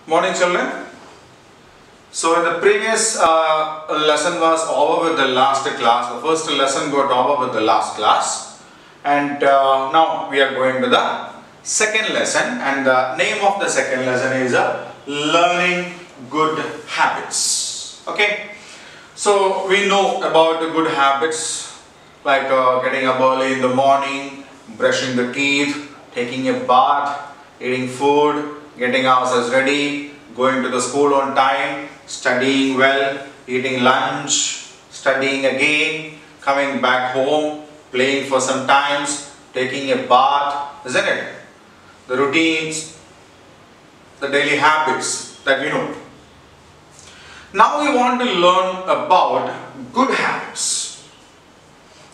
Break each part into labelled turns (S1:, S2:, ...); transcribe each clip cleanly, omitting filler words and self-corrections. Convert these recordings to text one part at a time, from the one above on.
S1: Morning children. So in the previous lesson was over with the last class. The first lesson got over with the last class, and now we are going to the second lesson, and the name of the second lesson is learning good habits. Okay, so we know about the good habits like getting up early in the morning, brushing the teeth, taking a bath, eating food, getting ourselves ready, going to the school on time, studying well, eating lunch, studying again, coming back home, playing for some times, taking a bath, isn't it? The routines, the daily habits that we know. Now we want to learn about good habits.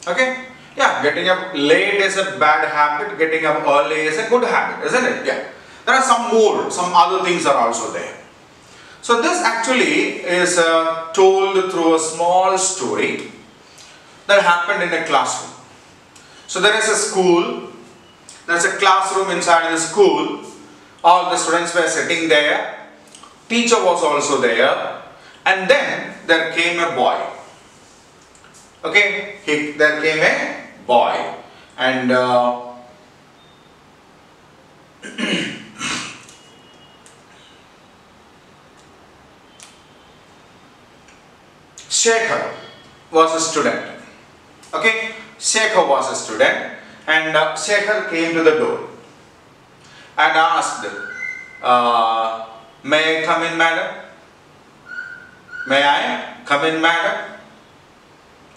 S1: Okay? Yeah, getting up late is a bad habit, getting up early is a good habit, isn't it? Yeah. There are some other things are also there. So this actually is told through a small story that happened in a classroom. So there is a school, there is a classroom inside the school, all the students were sitting there, teacher was also there, and then there came a boy. Okay, there came a boy, and Shekhar was a student. Okay, Shekhar was a student, and Shekhar came to the door and asked, "May I come in, madam? May I come in, madam?"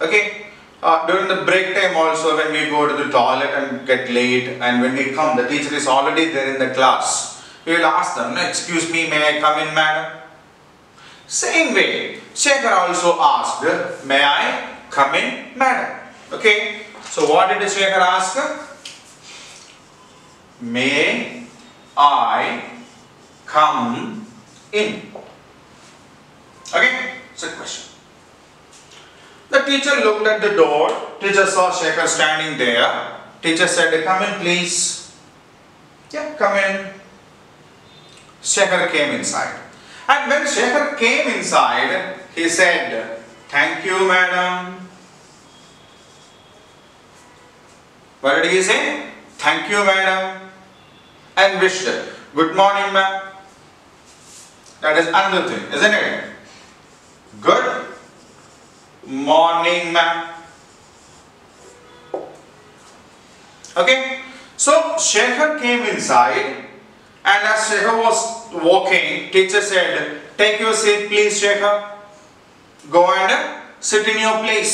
S1: Okay. During the break time also, when we go to the toilet and get late, and when we come, the teacher is already there in the class. We will ask them, "Excuse me, may I come in, madam?" Same way, Shekhar also asked, "May I come in, madam?" Okay. So what did Shekhar ask? "May I come in?" Okay. It's a question. The teacher looked at the door. Teacher saw Shekhar standing there. Teacher said, "Come in, please." Yeah, come in. Shekhar came inside. And when Shekhar came inside, he said, "Thank you, madam." What did he say? "Thank you, madam." And wished, "Good morning, ma'am." That is another thing, isn't it? Good morning, ma'am. Okay. So Shekhar came inside, and as Shekhar was walking, teacher said, "Take your seat, please, Shekhar. Go and sit in your place."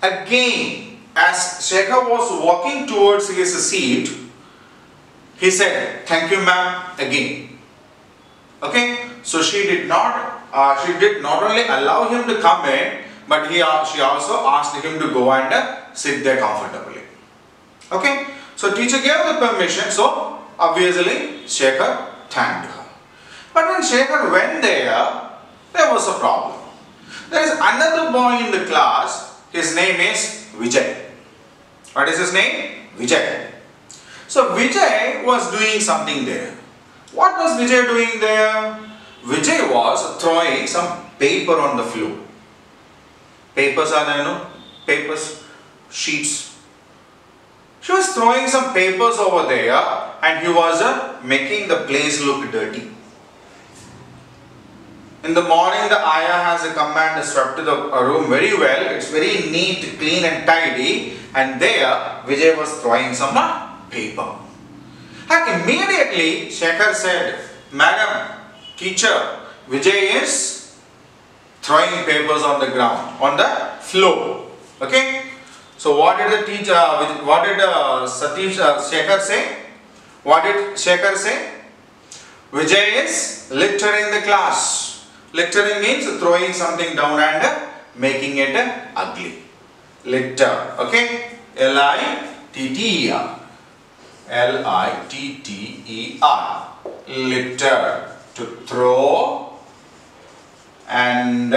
S1: Again, as Shekhar was walking towards his seat, he said, "Thank you, ma'am," again. Okay. So she did not only allow him to come in, but she also asked him to go and sit there comfortably. Okay. So teacher gave the permission, so obviously Shekhar thanked her. But when Shekhar went there was a problem. There is another boy in the class, his name is Vijay. What is his name? Vijay. So Vijay was doing something there. What was Vijay doing there? Vijay was throwing some paper on the floor. Papers are there, no? Papers, sheets. She was throwing some papers over there, and he was making the place look dirty. In the morning, the ayah has a command to sweep the room very well. It's very neat, clean and tidy. And there, Vijay was throwing some paper. And immediately, Shekhar said, "Madam, teacher, Vijay is throwing papers on the ground, on the floor." Okay. So what did the teacher, what did Shekhar say? What did Shekhar say? "Vijay is littering the class." Littering means throwing something down and making it ugly. Litter. Okay. L-I-T-T-E-R. L-I-T-T-E-R. Litter. To throw and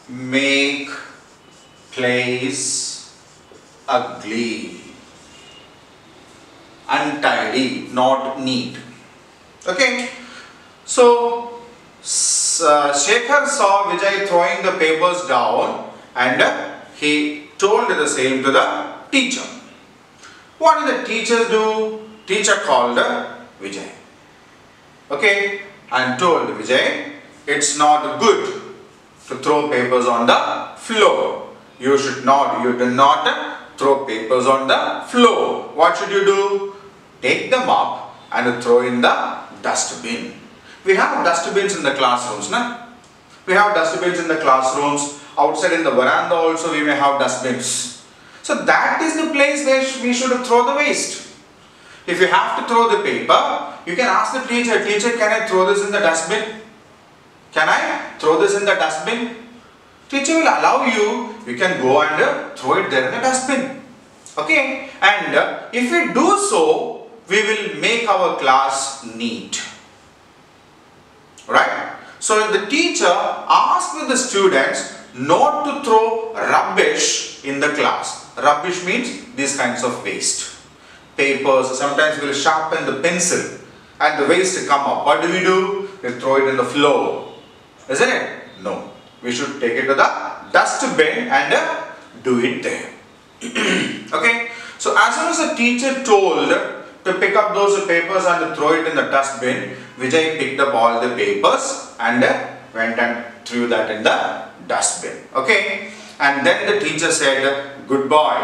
S1: make place ugly, untidy, not neat. Okay. So Shekhar saw Vijay throwing the papers down and he told the same to the teacher. What did the teacher do? Teacher called Vijay. Okay, and told Vijay, it's not good to throw papers on the floor. You do not throw papers on the floor. What should you do? Take them up and throw in the dustbin. We have dustbins in the classrooms, na? We have dustbins in the classrooms. Outside in the veranda also we may have dustbins. So that is the place where we should throw the waste. If you have to throw the paper, you can ask the teacher, teacher, can I throw this in the dustbin? Can I throw this in the dustbin? Teacher will allow you, you can go and throw it there in the dustbin. Okay, and if we do so, we will make our class neat. Right? So the teacher asked the students not to throw rubbish in the class. Rubbish means these kinds of waste. Papers, sometimes we will sharpen the pencil and the waste come up. What do? We throw it in the floor. Isn't it? No. We should take it to the dustbin and do it there. Okay. So as soon as the teacher told to pick up those papers and throw it in the dustbin, Vijay picked up all the papers and went and threw that in the dustbin. Okay. And then the teacher said, good boy.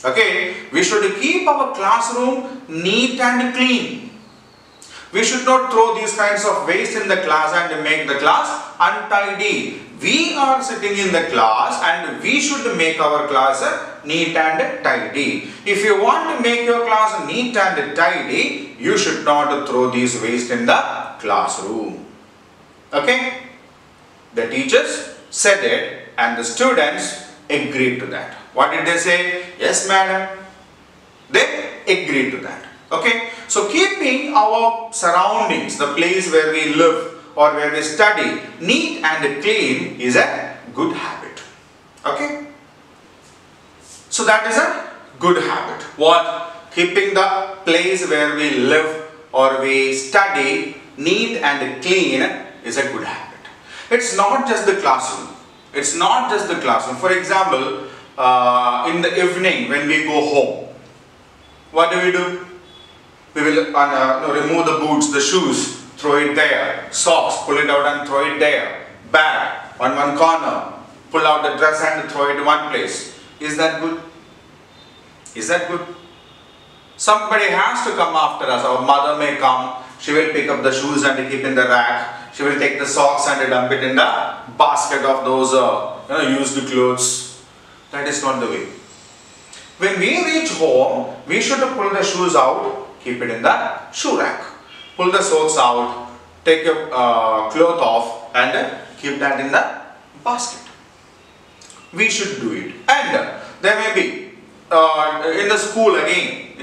S1: Okay. We should keep our classroom neat and clean. We should not throw these kinds of waste in the class and make the class untidy. We are sitting in the class and we should make our class neat and tidy. If you want to make your class neat and tidy, you should not throw these waste in the classroom. Okay? The teachers said it and the students agreed to that. What did they say? Yes, madam. They agreed to that. Okay? So keeping our surroundings, the place where we live or where we study, neat and clean is a good habit. Okay? So that is a good habit. What? Keeping the place where we live or we study neat and clean is a good habit. It's not just the classroom. It's not just the classroom. For example, in the evening when we go home, what do? We will remove the boots, the shoes, throw it there. Socks, pull it out and throw it there. Bag on one corner, pull out the dress and throw it in one place. Is that good? Is that good? Somebody has to come after us. Our mother may come. She will pick up the shoes and keep in the rack. She will take the socks and dump it in the basket of those used clothes. That is not the way. When we reach home, we should pull the shoes out. Keep it in the shoe rack. Pull the socks out, take your cloth off and keep that in the basket. We should do it. And there may be in the school again,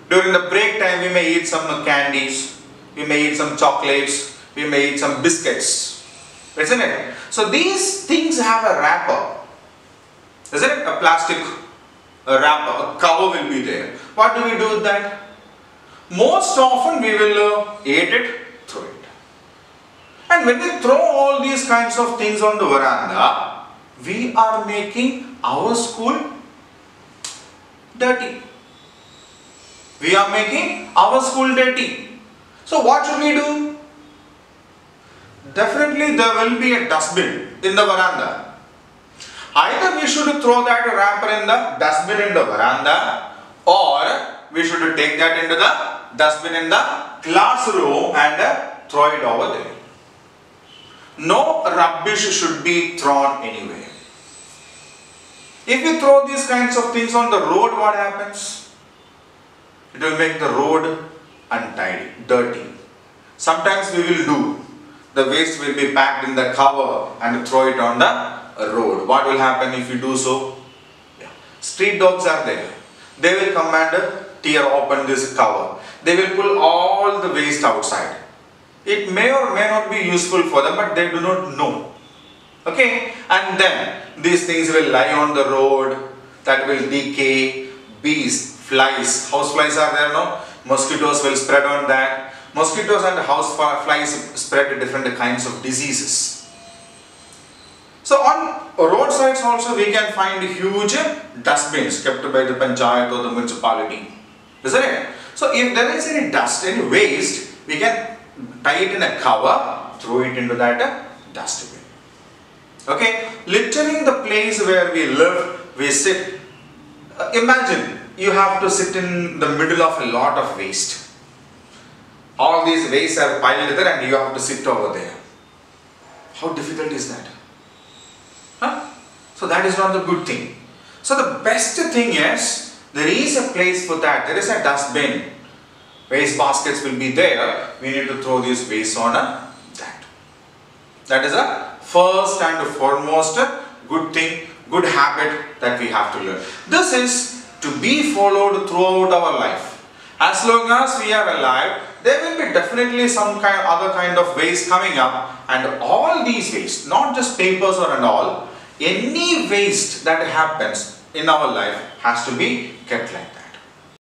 S1: during the break time we may eat some candies, we may eat some chocolates, we may eat some biscuits. Isn't it? So these things have a wrapper. Isn't it? A plastic wrapper, a cover will be there. What do we do with that? Most often we will eat it, throw it. And when we throw all these kinds of things on the veranda, we are making our school dirty. We are making our school dirty. So what should we do? Definitely there will be a dustbin in the veranda. Either we should throw that wrapper in the dustbin in the veranda, or we should take that into the dustbin in the classroom and throw it over there. No rubbish should be thrown anywhere. If you throw these kinds of things on the road, what happens? It will make the road untidy, dirty. Sometimes we will do. The waste will be packed in the cover and throw it on the road. What will happen if you do so? Street dogs are there. They will come and tear open this cover. They will pull all the waste outside. It may or may not be useful for them, but they do not know. Okay? And then these things will lie on the road, that will decay. Bees, flies, house flies are there, no? Mosquitoes will spread on that. Mosquitoes and house flies spread different kinds of diseases. So on roadsides also we can find huge dustbins kept by the panchayat or the municipality, isn't it? So if there is any dust, any waste, we can tie it in a cover, throw it into that dustbin. Okay, littering the place where we live, we sit. Imagine you have to sit in the middle of a lot of waste. All these wastes are piled there and you have to sit over there. How difficult is that? Huh? So that is not the good thing. So the best thing is, there is a place for that. There is a dustbin. Waste baskets will be there. We need to throw these waste on that. That is a first and foremost good thing, good habit that we have to learn. This is to be followed throughout our life. As long as we are alive, there will be definitely some other kind of waste coming up, and all these waste, not just papers or and all, any waste that happens in our life has to be kept like that.